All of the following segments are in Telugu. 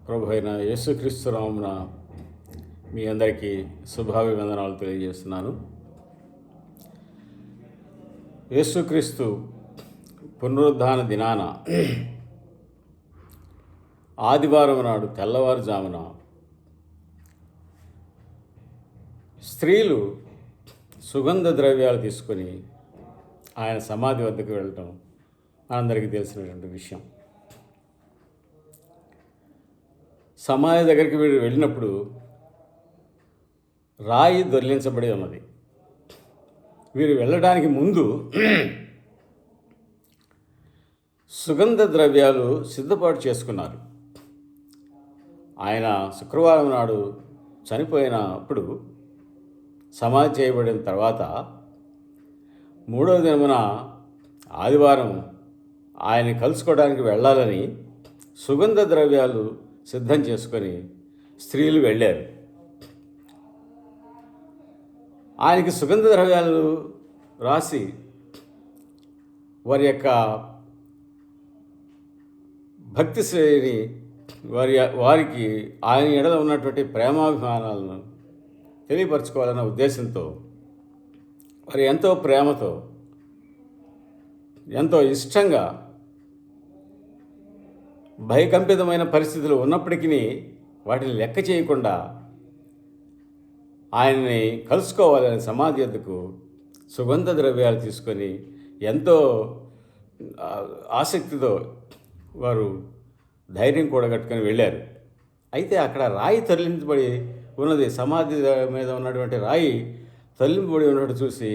ప్రభు అయిన యేసుక్రీస్తు నామమున మీ అందరికీ శుభాభివందనాలు తెలియజేస్తున్నాను. యేసుక్రీస్తు పునరుద్ధాన దినాన ఆదివారం నాడు తెల్లవారుజామున స్త్రీలు సుగంధ ద్రవ్యాలు తీసుకొని ఆయన సమాధి వద్దకు వెళ్ళటం మనందరికీ తెలిసినటువంటి విషయం. సమాధి దగ్గరికి వీరు వెళ్ళినప్పుడు రాయి దొర్లించబడి ఉన్నది. వీరు వెళ్ళడానికి ముందు సుగంధ ద్రవ్యాలు సిద్ధపాటు చేసుకున్నారు. ఆయన శుక్రవారం నాడు చనిపోయినప్పుడు సమాధి చేయబడిన తర్వాత మూడవ దినమున ఆదివారం ఆయన కలుసుకోవడానికి వెళ్ళాలని సుగంధ ద్రవ్యాలు సిద్ధం చేసుకొని స్త్రీలు వెళ్ళారు. ఆయనకి సుగంధ ద్రవ్యాలు రాసి వారి యొక్క భక్తి శ్రేణిని వారికి ఆయన ఎడల ఉన్నటువంటి ప్రేమాభిమానాలను తెలియపరచుకోవాలన్న ఉద్దేశంతో వారు ఎంతో ప్రేమతో ఎంతో ఇష్టంగా భయకంపితమైన పరిస్థితులు ఉన్నప్పటికీ వాటిని లెక్క చేయకుండా ఆయన్ని కలుసుకోవాలని సమాధి వద్దకు సుగంధ ద్రవ్యాలు తీసుకొని ఎంతో ఆసక్తితో వారు ధైర్యం కూడగట్టుకొని వెళ్ళారు. అయితే అక్కడ రాయి తరలించబడి ఉన్నది, సమాధి మీద ఉన్నటువంటి రాయి తరలింపబడి ఉన్నట్టు చూసి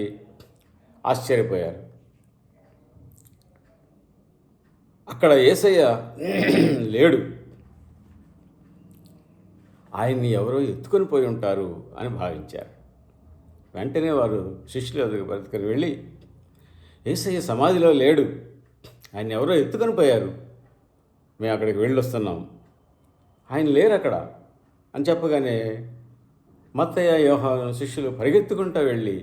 ఆశ్చర్యపోయారు. అక్కడ యేసయ్య లేడు, ఆయన్ని ఎవరో ఎత్తుకొని పోయి ఉంటారు అని భావించారు. వెంటనే వారు శిష్యుల దగ్గరికి వెళ్ళి, యేసయ్య సమాధిలో లేడు, ఆయన ఎవరో ఎత్తుకొని పోయారు, మేము అక్కడికి వెళ్ళొస్తున్నాం, ఆయన లేరు అక్కడ అని చెప్పగానే మత్తయ్య, యోహాను శిష్యులు పరిగెత్తుకుంటూ వెళ్ళి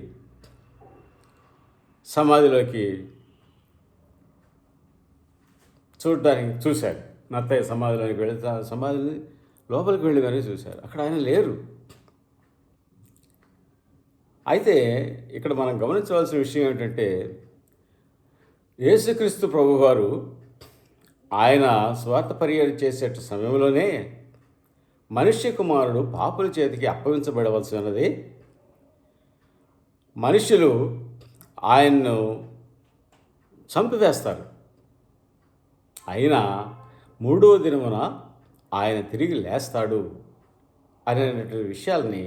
సమాధిలోకి చూడడానికి చూశారు. మత్తయ్య సమాధిలోకి వెళితే సమాధిని లోపలికి వెళ్ళి కానీ చూశారు, అక్కడ ఆయన లేరు. అయితే ఇక్కడ మనం గమనించవలసిన విషయం ఏంటంటే, యేసుక్రీస్తు ప్రభువారు ఆయన స్వార్థ పరిచర్య చేసే సమయంలోనే మనుష్య కుమారుడు పాపుల చేతికి అప్పగించబడవలసి ఉన్నది. మనుషులు ఆయన్ను చంపివేస్తారు, అయినా మూడవ దినమున ఆయన తిరిగి లేస్తాడు అనేటువంటి విషయాల్ని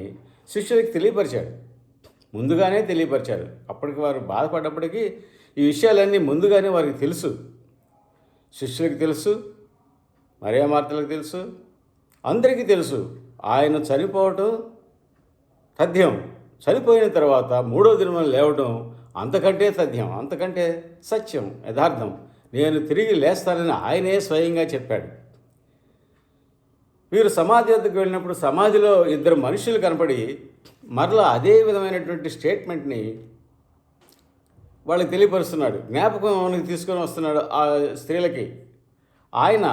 శిష్యులకి తెలియపరిచాడు. ముందుగానే తెలియపరిచాడు. అప్పటికి వారు బాధపడ్డప్పటికీ ఈ విషయాలన్నీ ముందుగానే వారికి తెలుసు. శిష్యులకి తెలుసు, మరియా మార్తలకు తెలుసు, అందరికీ తెలుసు. ఆయన చనిపోవటం తథ్యం, చనిపోయిన తర్వాత మూడవ దినమున లేవటం అంతకంటే తథ్యం, అంతకంటే సత్యం, యథార్థం. నేను తిరిగి లేస్తానని ఆయనే స్వయంగా చెప్పాడు. వీరు సమాధి వద్దకు వెళ్ళినప్పుడు సమాధిలో ఇద్దరు మనుషులు కనపడి మరలా అదే విధమైనటువంటి స్టేట్మెంట్ని వాళ్ళకి తెలియపరుస్తున్నాడు. జ్ఞాపకం తీసుకొని వస్తున్నాడు ఆ స్త్రీలకి. ఆయన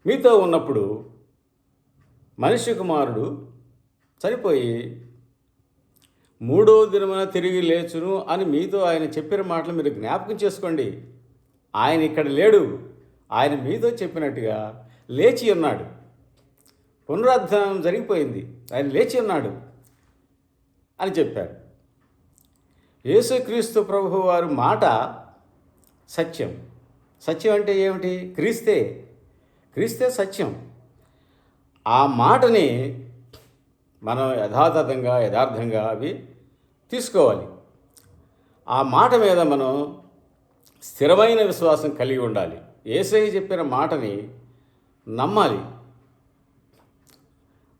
మీతో ఉన్నప్పుడు మనుష్య కుమారుడు చనిపోయి మూడో దినమున తిరిగి లేచును అని మీతో ఆయన చెప్పిన మాటలు మీరు జ్ఞాపకం చేసుకోండి. ఆయన ఇక్కడ లేడు, ఆయన మీతో చెప్పినట్టుగా లేచి ఉన్నాడు. పునరుద్ధానం జరిగిపోయింది, ఆయన లేచి ఉన్నాడు అని చెప్పారు. యేసుక్రీస్తు ప్రభువు వారి మాట సత్యం. సత్యం అంటే ఏమిటి? క్రీస్తే సత్యం. ఆ మాటని మనం యథార్థంగా అవి తీసుకోవాలి. ఆ మాట మీద మనం స్థిరమైన విశ్వాసం కలిగి ఉండాలి. యేసయ్య చెప్పిన మాటని నమ్మాలి.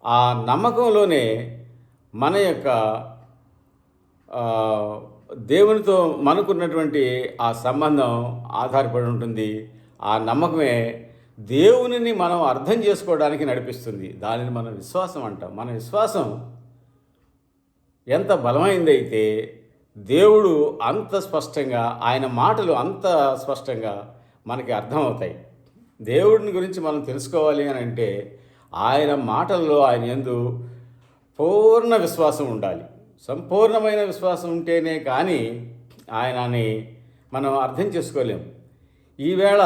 ఆ నమ్మకంలోనే మన యొక్క దేవునితో మనకున్నటువంటి ఆ సంబంధం ఆధారపడి ఉంటుంది. ఆ నమ్మకమే దేవునిని మనం అర్థం చేసుకోవడానికి నడిపిస్తుంది. దానిని మనం విశ్వాసం అంటాం. మన విశ్వాసం ఎంత బలమైందైతే దేవుడు అంత స్పష్టంగా, ఆయన మాటలు అంత స్పష్టంగా మనకి అర్థమవుతాయి. దేవుడిని గురించి మనం తెలుసుకోవాలి అని అంటే ఆయన మాటల్లో ఆయన యందు పూర్ణ విశ్వాసం ఉండాలి. సంపూర్ణమైన విశ్వాసం ఉంటేనే కానీ ఆయనని మనం అర్థం చేసుకోలేము. ఈవేళ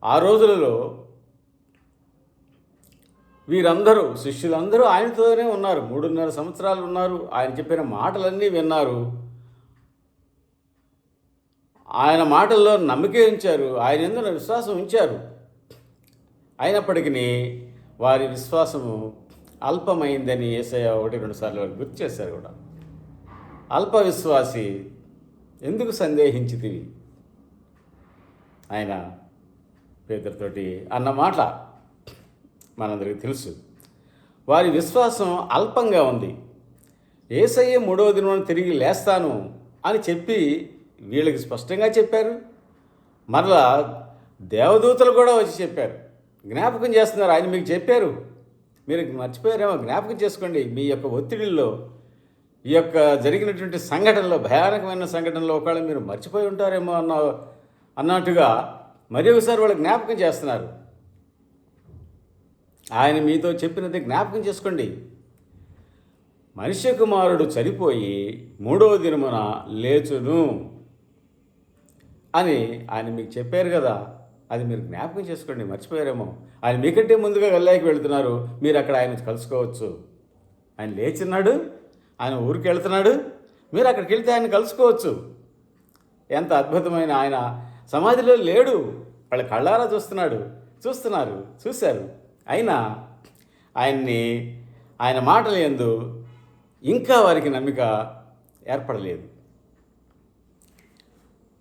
ఆ రోజులలో వీరందరూ శిష్యులందరూ ఆయనతోనే ఉన్నారు. 3.5 సంవత్సరాలు ఉన్నారు. ఆయన చెప్పిన మాటలన్నీ విన్నారు. ఆయన మాటల్లో నమ్మిక ఉంచారు. ఆయన యందు విశ్వాసం ఉంచారు. అయినప్పటికీ వారి విశ్వాసము అల్పమైందని యేసయ్య 1-2 సార్లు వారు గుర్తు చేశారు కూడా. అల్ప విశ్వాసి ఎందుకు సందేహించితివి ఆయన పేతురుతోటి అన్న మాట మనందరికీ తెలుసు. వారి విశ్వాసం అల్పంగా ఉంది. యేసయ్య 3వ దినం తిరిగి లేస్తాను అని చెప్పి వీళ్ళకి స్పష్టంగా చెప్పారు. మరలా దేవదూతలు కూడా వచ్చి చెప్పారు, జ్ఞాపకం చేస్తున్నారు. ఆయన మీకు చెప్పారు, మీరు మర్చిపోయారేమో, జ్ఞాపకం చేసుకోండి. మీ యొక్క ఒత్తిడిల్లో, ఈ యొక్క జరిగినటువంటి సంఘటనలో, భయానకమైన సంఘటనలో ఒకవేళ మీరు మర్చిపోయి ఉంటారేమో అన్నట్టుగా మరి ఒకసారి వాళ్ళు జ్ఞాపకం చేస్తున్నారు. ఆయన మీతో చెప్పినది జ్ఞాపకం చేసుకోండి. మనుష్య కుమారుడు చనిపోయి 3వ దినమున లేచును అని ఆయన మీకు చెప్పారు కదా, అది మీరు జ్ఞాపకం చేసుకోండి. మర్చిపోయారేమో. ఆయన మీకంటే ముందుగా గల్లాకి వెళుతున్నారు, మీరు అక్కడ ఆయన కలుసుకోవచ్చు. ఆయన లేచున్నాడు, ఆయన ఊరికి వెళ్తున్నాడు, మీరు అక్కడికి వెళ్తే ఆయన కలుసుకోవచ్చు. ఎంత అద్భుతమైన! ఆయన సమాధిలో లేడు, వాళ్ళ కళ్ళారా చూశారు. అయినా ఆయన మాటల యందు ఇంకా వారికి నమ్మిక ఏర్పడలేదు.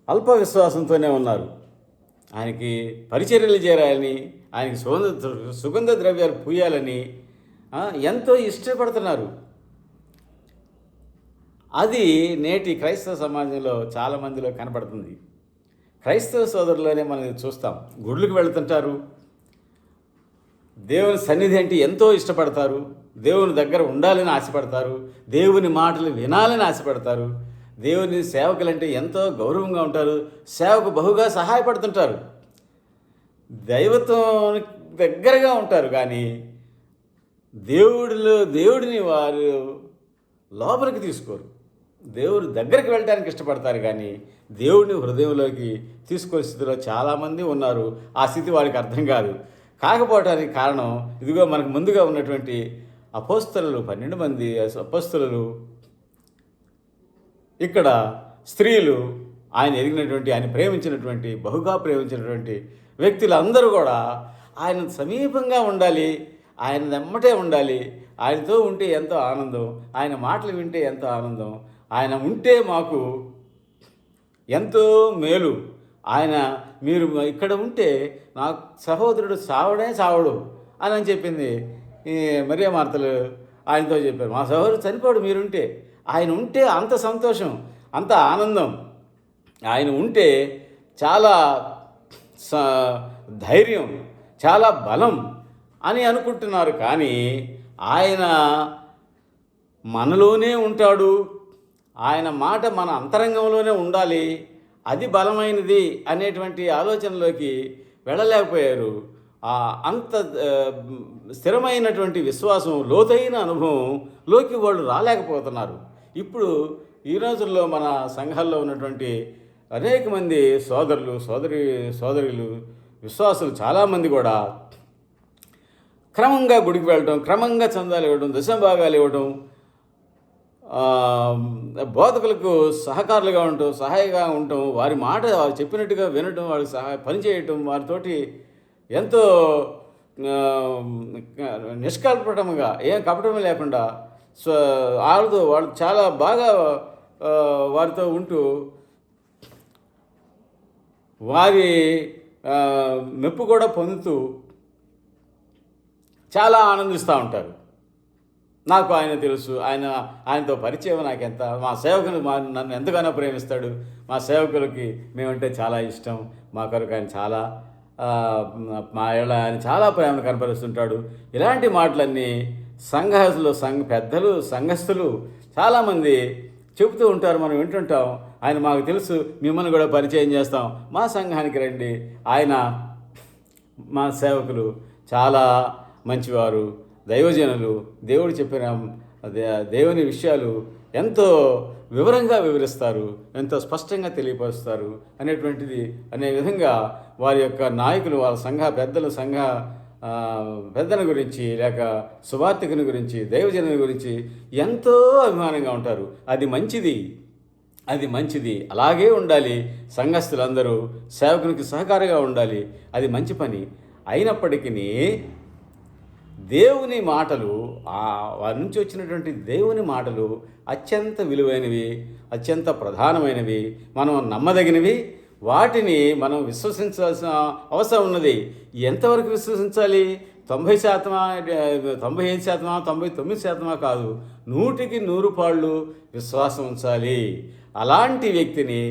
అల్ప విశ్వాసంతోనే ఉన్నారు. ఆయనకి పరిచర్యలు చేయాలని, ఆయనకి సుగంధ ద్రవ్యాలు పూయాలని ఎంతో ఇష్టపడుతున్నారు. అది నేటి క్రైస్తవ సమాజంలో చాలామందిలో కనపడుతుంది. క్రైస్తవ సోదరులోనే మనం చూస్తాం. గుడులకు వెళుతుంటారు, దేవుని సన్నిధి అంటే ఎంతో ఇష్టపడతారు, దేవుని దగ్గర ఉండాలని ఆశపడతారు, దేవుని మాటలు వినాలని ఆశపడతారు, దేవుని సేవకులంటే ఎంతో గౌరవంగా ఉంటారు, సేవకు బహుగా సహాయపడుతుంటారు, దైవత్వం దగ్గరగా ఉంటారు. కానీ దేవుడిని వారు లోపలికి తీసుకోరు. దేవుడి దగ్గరికి వెళ్ళడానికి ఇష్టపడతారు కానీ దేవుడిని హృదయంలోకి తీసుకునే స్థితిలో చాలామంది ఉన్నారు. ఆ స్థితి వారికి అర్థం కాదు. కాకపోవటానికి కారణం ఇదిగో మనకు ముందుగా ఉన్నటువంటి అపోస్తలులు, 12 మంది అపోస్తలులు, ఇక్కడ స్త్రీలు, ఆయన ఎదిగినటువంటి, ఆయన ప్రేమించినటువంటి, బహుగా ప్రేమించినటువంటి వ్యక్తులందరూ కూడా ఆయన సమీపంగా ఉండాలి, ఆయన వెమ్మటే ఉండాలి, ఆయనతో ఉంటే ఎంతో ఆనందం, ఆయన మాటలు వింటే ఎంతో ఆనందం, ఆయన ఉంటే మాకు ఎంతో మేలు, మీరు ఇక్కడ ఉంటే నా సహోదరుడు చావడు అని చెప్పింది మరియా మార్తలు. ఆయనతో చెప్పారు, మా సహోదరుడు చనిపోడు, మీరుంటే. ఆయన ఉంటే అంత సంతోషం, అంత ఆనందం, ఆయన ఉంటే చాలా ధైర్యం, చాలా బలం అని అనుకుంటున్నారు. కానీ ఆయన మనలోనే ఉంటాడు, ఆయన మాట మన అంతరంగంలోనే ఉండాలి, అది బలమైనది అనేటువంటి ఆలోచనలోకి వెళ్ళలేకపోయారు. అంత స్థిరమైనటువంటి విశ్వాసం, లోతైన అనుభవంలోకి వాళ్ళు రాలేకపోతున్నారు. ఇప్పుడు ఈ రోజుల్లో మన సంఘాల్లో ఉన్నటువంటి అనేక మంది సోదరులు విశ్వాసులు చాలామంది కూడా క్రమంగా గుడికి వెళ్ళటం, క్రమంగా చందాలు ఇవ్వడం, దశంభాగాలు ఇవ్వడం, బోధకులకు సహకారులుగా ఉండటం, సహాయంగా ఉండటం, వారి మాట వారు చెప్పినట్టుగా వినటం, వారికి పనిచేయటం, వారితోటి ఎంతో నిష్కల్పటముగా, ఏం కపటం లేకుండా వాళ్ళు చాలా బాగా వారితో ఉంటూ వారి మెప్పు కూడా పొందుతూ చాలా ఆనందిస్తూ ఉంటారు. నాకు ఆయన తెలుసు, ఆయనతో పరిచయం నాకెంత, మా సేవకులు నన్ను ఎంతగానో ప్రేమిస్తాడు, మా సేవకులకి మేమంటే చాలా ఇష్టం, మా కొరకు ఆయన చాలా ఆయన చాలా ప్రేమను కనపరుస్తుంటాడు. ఇలాంటి మాటలన్నీ పెద్దలు, సంఘస్థులు చాలామంది చెబుతూ ఉంటారు, మనం వింటుంటాం. ఆయన మాకు తెలుసు, మిమ్మల్ని కూడా పరిచయం చేస్తాం, మా సంఘానికి రండి, ఆయన మా సేవకులు చాలా మంచివారు, దైవజనులు, దేవుడు చెప్పిన దేవుని విషయాలు ఎంతో వివరంగా వివరిస్తారు, ఎంతో స్పష్టంగా తెలియపరుస్తారు అనే విధంగా వారి యొక్క నాయకులు, వాళ్ళ సంఘ పెద్దల గురించి, లేక సువార్థికుని గురించి, దైవజనుని గురించి ఎంతో అభిమానంగా ఉంటారు. అది మంచిది. అలాగే ఉండాలి. సంఘస్థులందరూ సేవకునికి సహకారంగా ఉండాలి. అది మంచి పని. అయినప్పటికీ దేవుని మాటలు, వారి నుంచి వచ్చినటువంటి దేవుని మాటలు అత్యంత విలువైనవి, అత్యంత ప్రధానమైనవి, మనం నమ్మదగినవి. వాటిని మనం విశ్వసించాల్సిన అవసరం ఉన్నది. ఎంతవరకు విశ్వసించాలి? 90%, 95%, 99% కాదు, 100కి 100 పాళ్ళు విశ్వాసం ఉంచాలి. అలాంటి వ్యక్తిని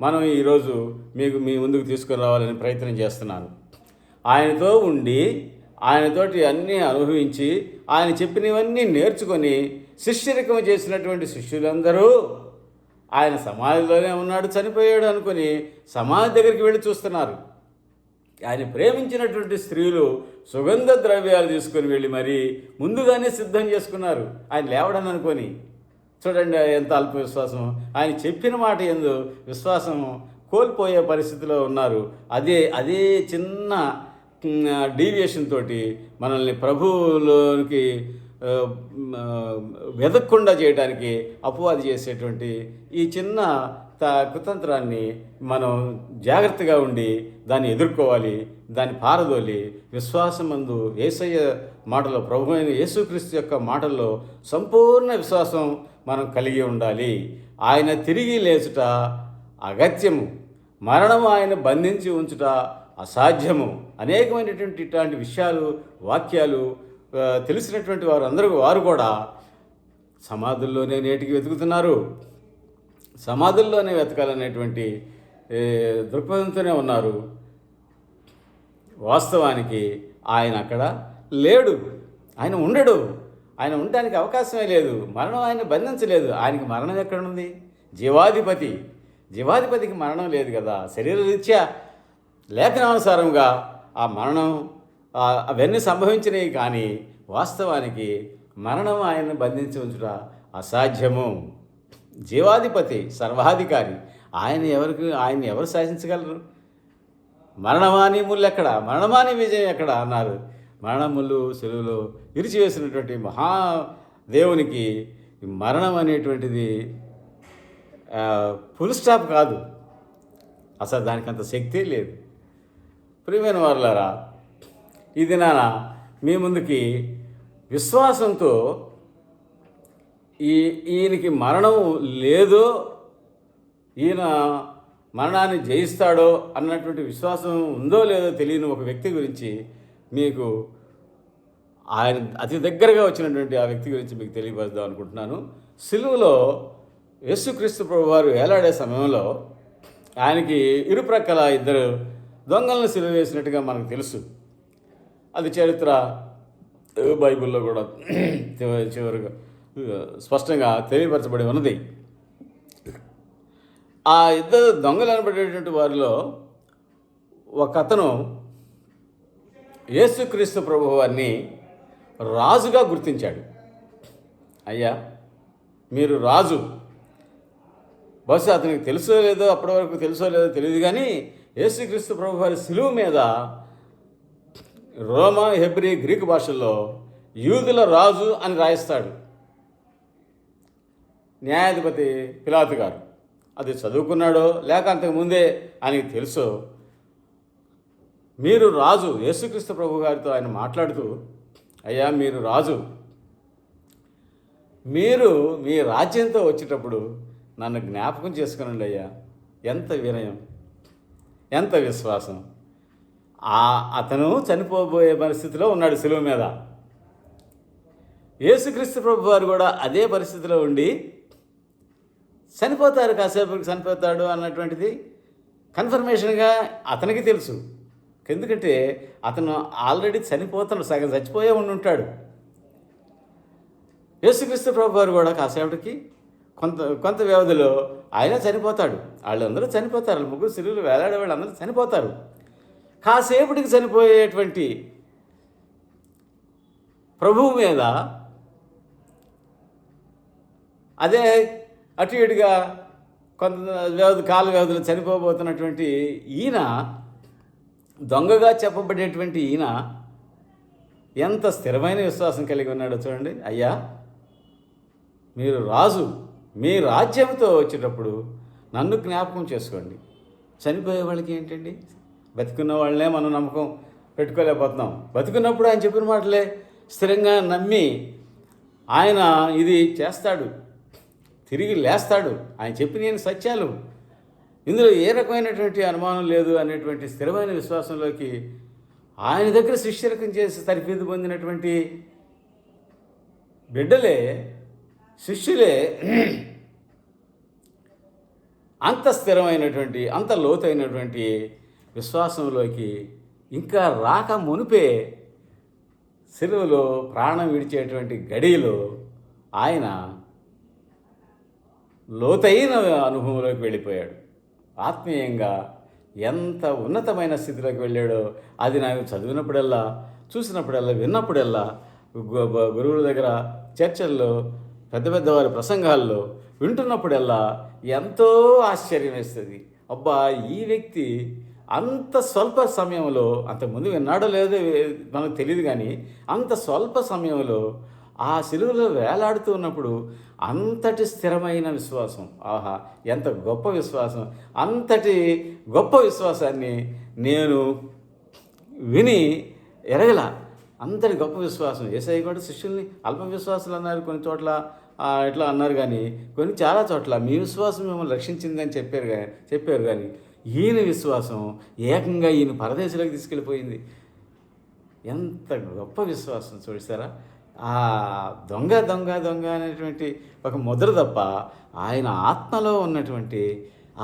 మనం ఈరోజు మీ ముందుకు తీసుకుని రావాలని ప్రయత్నం చేస్తున్నాను. ఆయనతో ఉండి, ఆయనతోటి అన్నీ అనుభవించి, ఆయన చెప్పినవన్నీ నేర్చుకొని శిష్యరికం చేసినటువంటి శిష్యులందరూ ఆయన సమాధిలోనే ఉన్నాడు, చనిపోయాడు అనుకుని సమాధి దగ్గరికి వెళ్ళి చూస్తున్నారు. ఆయన ప్రేమించినటువంటి స్త్రీలు సుగంధ ద్రవ్యాలు తీసుకొని వెళ్ళి మరీ ముందుగానే సిద్ధం చేసుకున్నారు ఆయన లేవడని అనుకొని. చూడండి ఎంత అల్ప విశ్వాసం. ఆయన చెప్పిన మాట యందు విశ్వాసం కోల్పోయే పరిస్థితిలో ఉన్నారు. అదే చిన్న డీవియేషన్ తోటి మనల్ని ప్రభువులోనికి వెదక్కుండా చేయడానికి అపవాది చేసేటువంటి ఈ చిన్న కుతంత్రాన్ని మనం జాగ్రత్తగా ఉండి దాన్ని ఎదుర్కోవాలి, దాన్ని పారదోలి విశ్వాసమందు యేసయ్య మాటలో, ప్రభు అయిన యేసుక్రీస్తు యొక్క మాటల్లో సంపూర్ణ విశ్వాసం మనం కలిగి ఉండాలి. ఆయన తిరిగి లేచుట అగత్యము, మరణము ఆయన బంధించి ఉంచుట అసాధ్యము. అనేకమైనటువంటి ఇట్లాంటి విషయాలు, వాక్యాలు తెలిసినటువంటి వారు కూడా సమాధుల్లోనే నేటికి వెతుకుతున్నారు. సమాధుల్లోనే వెతకాలనేటువంటి దృక్పథంతోనే ఉన్నారు. వాస్తవానికి ఆయన అక్కడ లేడు, ఆయన ఉండడు, ఆయన ఉండడానికి అవకాశమే లేదు. మరణం ఆయన బంధించలేదు. ఆయనకి మరణం ఎక్కడుంది? జీవాధిపతికి మరణం లేదు కదా. శరీరరీత్యా లేఖనానుసారంగా ఆ మరణం అవన్నీ సంభవించినవి, కానీ వాస్తవానికి మరణం ఆయన్ని బంధించి ఉంచుట అసాధ్యము. జీవాధిపతి, సర్వాధికారి, ఆయన్ని ఎవరు శాసించగలరు? మరణమాని ముళ్ళు ఎక్కడ, మరణమాని విజయం ఎక్కడ అన్నారు. మరణములు సెలువులో విరిచివేసినటువంటి మహాదేవునికి మరణం అనేటువంటిది ఫుల్ స్టాప్ కాదు, అసలు దానికి అంత శక్తి లేదు. ప్రియమైన వారులారా, ఈ దినాన మీ ముందుకి విశ్వాసంతో ఈయనకి మరణం లేదో, ఈయన మరణాన్ని జయిస్తాడో అన్నటువంటి విశ్వాసం ఉందో లేదో తెలియని ఒక వ్యక్తి గురించి మీకు, ఆయన అతి దగ్గరగా వచ్చినటువంటి ఆ వ్యక్తి గురించి మీకు తెలియపరుద్దాం అనుకుంటున్నాను. సిలువలో యేసుక్రీస్తు ప్రభువారు వేలాడే సమయంలో ఆయనకి ఇరుప్రక్కల 2 దొంగలను సిలువ వేసినట్టుగా మనకు తెలుసు. అది చరిత్ర బైబిల్లో కూడా చివరిగా స్పష్టంగా తెలియపరచబడి ఉన్నది. ఆ 2 దొంగలు అనబడేటువంటి వారిలో ఒక అతను యేసుక్రీస్తు ప్రభువారిని రాజుగా గుర్తించాడు. అయ్యా, మీరు రాజు. బహుశా అతనికి తెలుసో లేదో, అప్పటి వరకు తెలుసో లేదో తెలియదు, కానీ యేసుక్రీస్తు ప్రభువారి సిలువ మీద రోమా, హెబ్రీ, గ్రీకు భాషల్లో యూదుల రాజు అని రాయిస్తాడు న్యాయాధిపతి పిలాతు గారు. అది చదువుకున్నాడో లేక అంతకుముందే ఆయనకి తెలుసో, మీరు రాజు, యేసుక్రీస్తు ప్రభు గారితో ఆయన మాట్లాడుతూ, అయ్యా మీరు రాజు, మీరు మీ రాజ్యంతో వచ్చేటప్పుడు నన్ను జ్ఞాపకం చేసుకునండి అయ్యా. ఎంత వినయం, ఎంత విశ్వాసం. అతను చనిపోబోయే పరిస్థితిలో ఉన్నాడు సిలువ మీద. యేసుక్రీస్తు ప్రభు వారు కూడా అదే పరిస్థితిలో ఉండి కాసేపటికి చనిపోతాడు అన్నటువంటిది కన్ఫర్మేషన్గా అతనికి తెలుసు. ఎందుకంటే అతను ఆల్రెడీ సగం చచ్చిపోయే ఉంటాడు. యేసుక్రీస్తు ప్రభు వారు కూడా కాసేపటికి కొంత వ్యవధిలో ఆయన చనిపోతాడు. వాళ్ళందరూ చనిపోతారు. 3 సిలువలు వేలాడే వాళ్ళందరూ చనిపోతారు. కాసేపటికి చనిపోయేటువంటి ప్రభువు మీద అదే అటు ఇటుగా కొంత కాల వ్యవధిలో చనిపోబోతున్నటువంటి ఈయన, దొంగగా చెప్పబడేటువంటి ఈయన ఎంత స్థిరమైన విశ్వాసం కలిగి ఉన్నాడో చూడండి. అయ్యా, మీరు రాజు, మీ రాజ్యంతో వచ్చేటప్పుడు నన్ను జ్ఞాపకం చేసుకోండి. చనిపోయే వాళ్ళకి ఏంటండి? బతికున్న వాళ్ళనే మనం నమ్మకం పెట్టుకోలేకపోతున్నాం. బతికున్నప్పుడు ఆయన చెప్పిన మాటలే స్థిరంగా నమ్మి ఆయన ఇది చేస్తాడు, తిరిగి లేస్తాడు, ఆయన చెప్పిన సత్యాలు, ఇందులో ఏ రకమైనటువంటి అనుమానం లేదు అనేటువంటి స్థిరమైన విశ్వాసంలోకి ఆయన దగ్గర శిష్యరకం చేసి తరఫీదు పొందినటువంటి బిడ్డలే, శిష్యులే అంత స్థిరమైనటువంటి, అంత లోతైనటువంటి విశ్వాసంలోకి ఇంకా రాక మునిపే సిలువలో ప్రాణం విడిచేటువంటి గడిలో ఆయన లోతైన అనుభవంలోకి వెళ్ళిపోయాడు. ఆత్మీయంగా ఎంత ఉన్నతమైన స్థితిలోకి వెళ్ళాడో అది నాకు చదివినప్పుడల్లా, చూసినప్పుడల్లా, విన్నప్పుడల్లా, గురువుల దగ్గర చర్చల్లో, పెద్ద పెద్దవారి ప్రసంగాల్లో వింటున్నప్పుడల్లా ఎంతో ఆశ్చర్యం వేస్తుంది. అబ్బా, ఈ వ్యక్తి అంత స్వల్ప సమయంలో, అంతకుముందు విన్నాడో లేదో మనకు తెలియదు, కానీ అంత స్వల్ప సమయంలో ఆ సిలువలో వేలాడుతూ ఉన్నప్పుడు అంతటి స్థిరమైన విశ్వాసం, ఆహా ఎంత గొప్ప విశ్వాసం! అంతటి గొప్ప విశ్వాసాన్ని నేను విని ఎరగల. అంతటి గొప్ప విశ్వాసం. యేసయ్య కూడా శిష్యుల్ని అల్ప విశ్వాసాలు అన్నారు, కొన్ని చోట్ల ఇట్లా అన్నారు, కానీ కొన్ని చాలా చోట్ల మీ విశ్వాసం మిమ్మల్ని రక్షించిందని చెప్పారు కానీ ఈయన విశ్వాసం ఏకంగా ఈయన పరదేశంలోకి తీసుకెళ్ళిపోయింది. ఎంత గొప్ప విశ్వాసం చూసారా! ఆ దొంగ దొంగ దొంగ అనేటువంటి ఒక ముద్ర తప్ప ఆయన ఆత్మలో ఉన్నటువంటి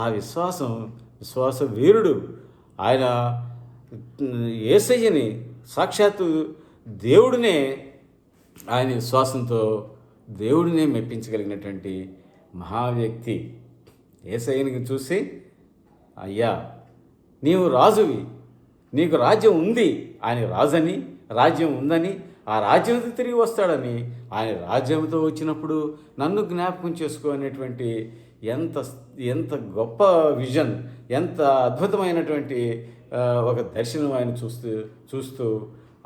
ఆ విశ్వాస వీరుడు. ఆయన యేసయ్యని, సాక్షాత్తు దేవుడినే ఆయన విశ్వాసంతో దేవుడినే మెప్పించగలిగినటువంటి మహావ్యక్తి. యేసయ్యని చూసి, అయ్యా నీవు రాజువి, నీకు రాజ్యం ఉంది, ఆయన రాజని, రాజ్యం ఉందని, ఆ రాజ్యంతో తిరిగి వస్తాడని, ఆయన రాజ్యంతో వచ్చినప్పుడు నన్ను జ్ఞాపకం చేసుకో అనేటువంటి ఎంత గొప్ప విజన్, ఎంత అద్భుతమైనటువంటి ఒక దర్శనం ఆయన చూస్తూ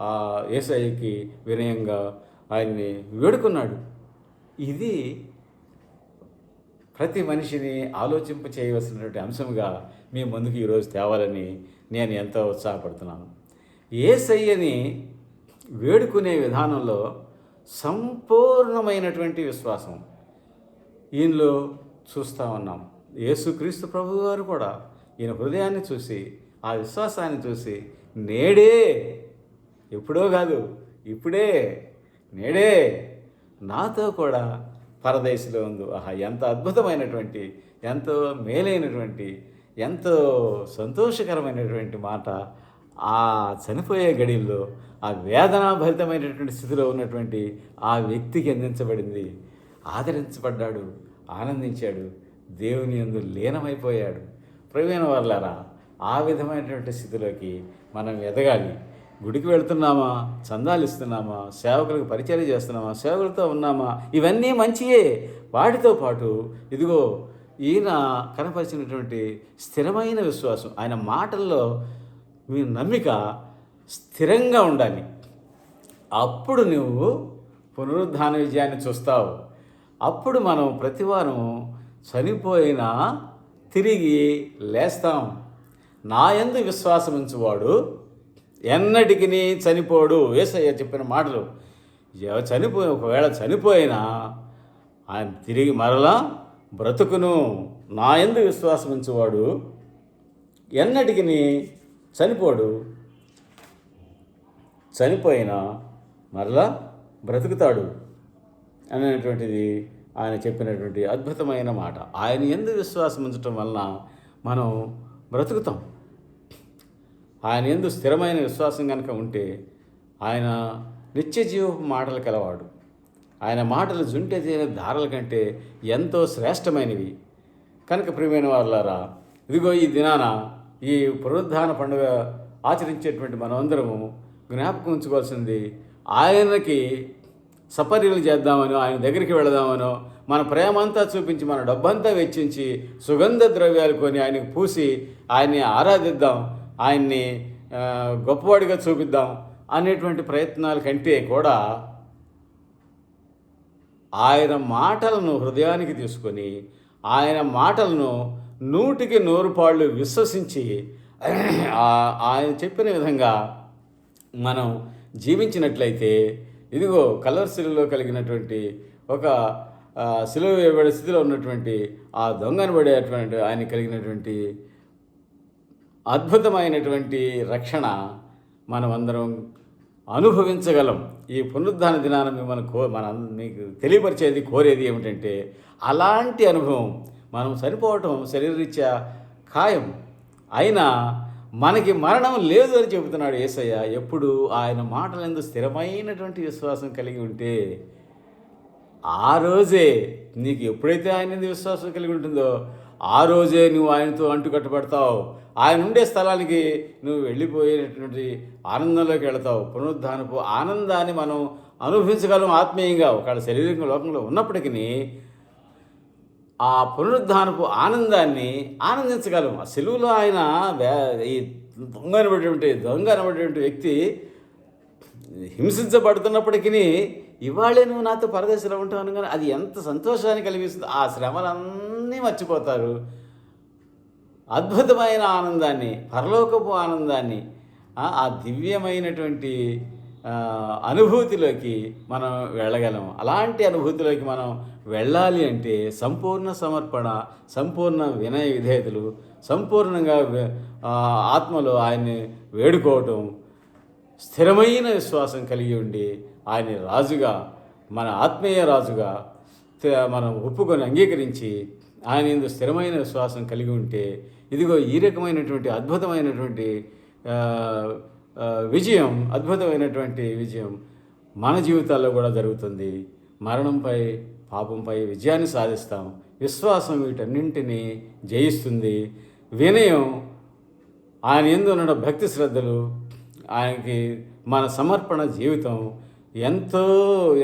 ఆ యేసయ్యకి వినయంగా ఆయన్ని వేడుకున్నాడు. ఇది ప్రతి మనిషిని ఆలోచింప చేయవలసినటువంటి అంశంగా మీ ముందుకు ఈరోజు తేవాలని నేను ఎంతో ఉత్సాహపడుతున్నాను. యేసయ్యని వేడుకునే విధానంలో సంపూర్ణమైనటువంటి విశ్వాసం ఈయనలో చూస్తూ ఉన్నాం. యేసుక్రీస్తు ప్రభువు వారు కూడా ఈయన హృదయాన్ని చూసి, ఆ విశ్వాసాన్ని చూసి, నేడే, ఎప్పుడో కాదు ఇప్పుడే, నేడే నాతో కూడా పరదేశంలో ఉంది. ఆహా, ఎంత అద్భుతమైనటువంటి, ఎంతో మేలైనటువంటి, ఎంతో సంతోషకరమైనటువంటి మాట. ఆ చనిపోయే గడిలో ఆ వేదనాభరితమైనటువంటి స్థితిలో ఉన్నటువంటి ఆ వ్యక్తికి అందించబడింది. ఆదరించబడ్డాడు, ఆనందించాడు, దేవుని యందు లీనమైపోయాడు. ప్రియమైన వారలారా, ఆ విధమైనటువంటి స్థితిలోకి మనం ఎదగాలి. గుడికి వెళుతున్నామా, చందాలు ఇస్తున్నామా, సేవకులకు పరిచయం చేస్తున్నామా, సేవకులతో ఉన్నామా, ఇవన్నీ మంచియే. వాటితో పాటు ఇదిగో ఈయన కనపరిచినటువంటి స్థిరమైన విశ్వాసం, ఆయన మాటల్లో మీ నమ్మిక స్థిరంగా ఉండాలి. అప్పుడు నువ్వు పునరుద్ధాన విజయాన్ని చూస్తావు. అప్పుడు మనం ప్రతివారం చనిపోయినా తిరిగి లేస్తాం. నా యందు విశ్వాసం ఉంచువాడు ఎన్నటికి చనిపోడు. యేసయ్య చెప్పిన మాటలు. ఒకవేళ చనిపోయినా ఆయన తిరిగి మరలా బ్రతుకును. నా యందు విశ్వాసం ఉంచువాడు ఎన్నటికి చనిపోడు, చనిపోయినా మరలా బ్రతుకుతాడు అనేటువంటిది ఆయన చెప్పినటువంటి అద్భుతమైన మాట. ఆయన యందు విశ్వాసం ఉంచటం వలన మనం బ్రతుకుతాం. ఆయన యందు స్థిరమైన విశ్వాసం కనుక ఉంటే ఆయన నిత్య జీవపు మాటలు కలవాడు. ఆయన మాటలు జుంటె తేనె ధారల కంటే ఎంతో శ్రేష్టమైనవి. కనుక ప్రియమైన వారులారా, ఇదిగో ఈ దినాన, ఈ పునరుద్ధాన పండుగ ఆచరించేటువంటి మనమందరము జ్ఞాపకం ఉంచుకోవాల్సింది, ఆయనకి సపర్యలు చేద్దామనో, ఆయన దగ్గరికి వెళదామనో, మన ప్రేమంతా చూపించి, మన డబ్బంతా వెచ్చించి, సుగంధ ద్రవ్యాలు కొని ఆయనకు పూసి ఆయన్ని ఆరాధిద్దాం, ఆయన్ని గొప్పవాడిగా చూపిద్దాం అనేటువంటి ప్రయత్నాల కంటే కూడా ఆయన మాటలను హృదయానికి తీసుకొని, ఆయన మాటలను 100కి 100 పాళ్ళు విశ్వసించి, ఆయన చెప్పిన విధంగా మనం జీవించినట్లయితే, ఇదిగో కలర్సిలో కలిగినటువంటి ఒక సిలువ వేయబడే స్థితిలో ఉన్నటువంటి ఆ దొంగను పడేటువంటి ఆయన కలిగినటువంటి అద్భుతమైనటువంటి రక్షణ మనమందరం అనుభవించగలం. ఈ పునరుద్ధాన దినాన మనం మీకు తెలియపరిచేది, కోరేది ఏమిటంటే, అలాంటి అనుభవం. మనం చనిపోవటం శరీరరీత్యా ఖాయం, అయినా మనకి మరణం లేదు అని చెబుతున్నాడు యేసయ్య. ఎప్పుడు ఆయన మాటలందు స్థిరమైనటువంటి విశ్వాసం కలిగి ఉంటే, ఆ రోజే నీకు ఎప్పుడైతే ఆయన విశ్వాసం కలిగి ఉంటుందో, ఆ రోజే నువ్వు ఆయనతో అంటుకట్టబడతావు. ఆయన ఉండే స్థలానికి నువ్వు వెళ్ళిపోయేటటువంటి ఆనందంలోకి వెళతావు. పునరుద్ధానపు ఆనందాన్ని మనం అనుభవించగలం ఆత్మీయంగా. ఒకవేళ శరీరంగా లోకంలో ఉన్నప్పటికీ ఆ పునరుద్ధానపు ఆనందాన్ని ఆనందించగలం. ఆ సెలువులో ఆయన ఈ దొంగ అనబడేటువంటి వ్యక్తి హింసించబడుతున్నప్పటికీ, ఇవాళే నువ్వు నాతో పరదేశంలో ఉంటావు అనగానే అది ఎంత సంతోషాన్ని కలిగిస్తుంది. ఆ శ్రమలన్నీ మర్చిపోతారు. అద్భుతమైన ఆనందాన్ని, పరలోకపు ఆనందాన్ని, ఆ దివ్యమైనటువంటి అనుభూతిలోకి మనం వెళ్ళగలం. అలాంటి అనుభూతిలోకి మనం వెళ్ళాలి అంటే సంపూర్ణ సమర్పణ, సంపూర్ణ వినయ విధేయతలు, సంపూర్ణంగా ఆత్మలో ఆయన్ని వేడుకోవటం, స్థిరమైన విశ్వాసం కలిగి ఉండి ఆయన రాజుగా, మన ఆత్మీయ రాజుగా మనం ఒప్పుకొని అంగీకరించి ఆయన యందు స్థిరమైన విశ్వాసం కలిగి ఉంటే, ఇదిగో ఈ రకమైనటువంటి అద్భుతమైనటువంటి అద్భుతమైనటువంటి విజయం మన జీవితాల్లో కూడా జరుగుతుంది. మరణంపై, పాపంపై విజయాన్ని సాధిస్తాం. విశ్వాసం వీటన్నింటినీ జయిస్తుంది. వినయం, ఆయన యందు ఉన్న భక్తి శ్రద్ధలు, ఆయనకి మన సమర్పణ జీవితం ఎంతో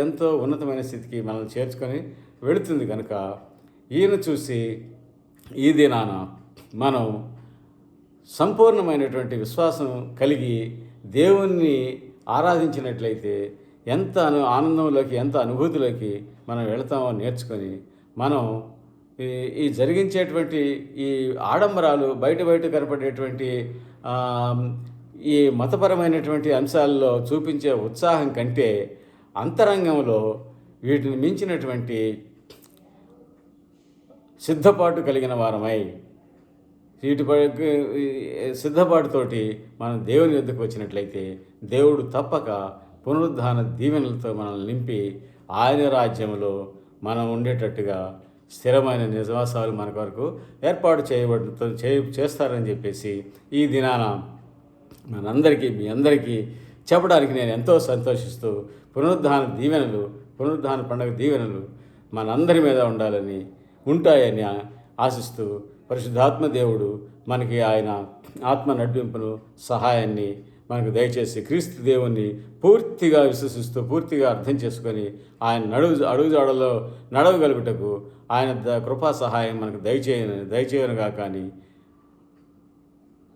ఎంతో ఉన్నతమైన స్థితికి మనల్ని చేర్చుకొని వెళుతుంది. కనుక ఈయన చూసి ఈ దినాన మనం సంపూర్ణమైనటువంటి విశ్వాసం కలిగి దేవుణ్ణి ఆరాధించినట్లయితే ఎంత ఆనందంలోకి, ఎంత అనుభూతిలోకి మనం వెళతామో నేర్చుకొని, మనం ఈ జరిగించేటువంటి ఈ ఆడంబరాలు, బయట కనపడేటువంటి ఈ మతపరమైనటువంటి అంశాల్లో చూపించే ఉత్సాహం కంటే అంతరంగంలో వీటిని మించినటువంటి సిద్ధపాటు కలిగిన వారమై, వీటిపై సిద్ధపాటుతోటి మనం దేవుని యొద్దకు వచ్చినట్లయితే, దేవుడు తప్పక పునరుద్ధాన దీవెనలతో మనల్ని నింపి ఆయన రాజ్యంలో మనం ఉండేటట్టుగా స్థిరమైన నివాసాలు మన కొరకు ఏర్పాటు చేస్తారని చెప్పేసి ఈ దినాన మనందరికీ, మీ అందరికీ చెప్పడానికి నేను ఎంతో సంతోషిస్తూ, పునరుద్ధాన పండుగ దీవెనలు మనందరి మీద ఉండాలని, ఉంటాయని ఆశిస్తూ, పరిశుద్ధాత్మ దేవుడు మనకి ఆయన ఆత్మ నడిపింపును, సహాయాన్ని మనకు దయచేసి, క్రీస్తు దేవుణ్ణి పూర్తిగా విశ్వసిస్తూ, పూర్తిగా అర్థం చేసుకొని ఆయన అడుగుజాడలో నడవగలుగుటకు ఆయన కృపా సహాయం మనకు దయచేయనుగా. కానీ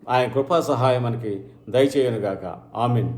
ఆయన కృపా సహాయం మనకి దయచేయనుగాక. ఆమేన్.